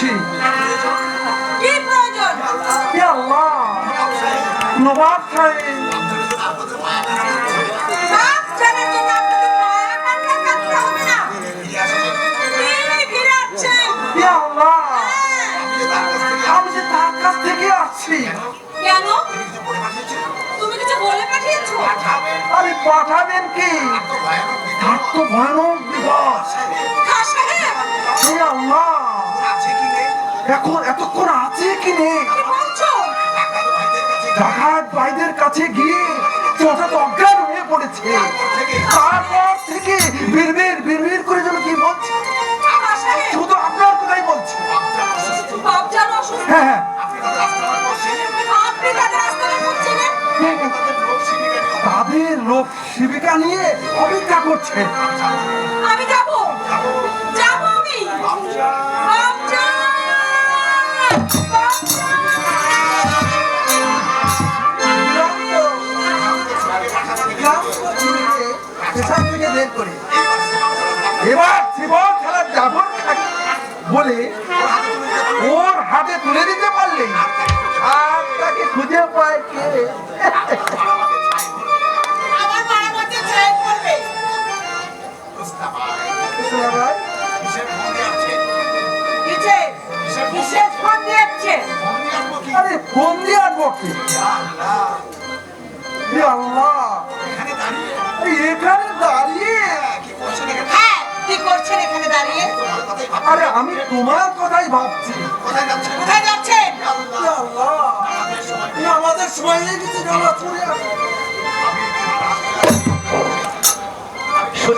করছি। কি প্রয়োজন? ইয়া আল্লাহ, নবাব সাহেব। বাপ জানার জন্য আপনাদের মায়া কান্না কাটতে হবে না। তিনি ফিরে আসছেন। ইয়া আল্লাহ, আমি যে তার কাছ থেকে আসছি। কেন? তুমি কিছু বলে পাঠিয়েছো? আরে পাঠাবেন কি? তার তো ভয়ানক বিপদ। খাঁ সাহেব, ইয়া আল্লাহ, এখন এতক্ষণ আছে কি নেই? কি বলছো? ডাকাত ভাইদের কাছে গিয়ে হঠাৎ অজ্ঞান হয়ে পড়েছে। তারপর থেকে বিড়বিড় করে যেন কি বলছে, খাঁ সাহেব, শুধু আপনার কথাই বলছে। বাপ জানো অসুস্থ। হ্যাঁ আপনি তাদের আস্তানা করছিলেন। হ্যাঁ, তাদের লোক শিবিকা নিয়ে অপেক্ষা করছে। আমি যাবো, যাবো আমি। বাপ জান, বাপ জান। পেশাব থেকে বের করে এবার জীবন খেলার জাবর বলে ওর হাতে তুলে দিতে পারলে আর তাকে খুঁজে পায় কে? আমার মারা মধ্যে ছেড়ে পড়বে। ভাই, কিসের ফোন দিয়েছে? আরে ফোন দিয়ে আনবো কি? হে আল্লাহ, এখানে দাঁড়িয়ে হ্যাঁ, কি করছেন এখানে দাঁড়িয়ে? আরে আমি তোমার কথাই ভাবছি। কোথায় যাচ্ছেন? হে আল্লাহ, আমাদের সময় হয়ে গেছে, আমরা চলে আসি।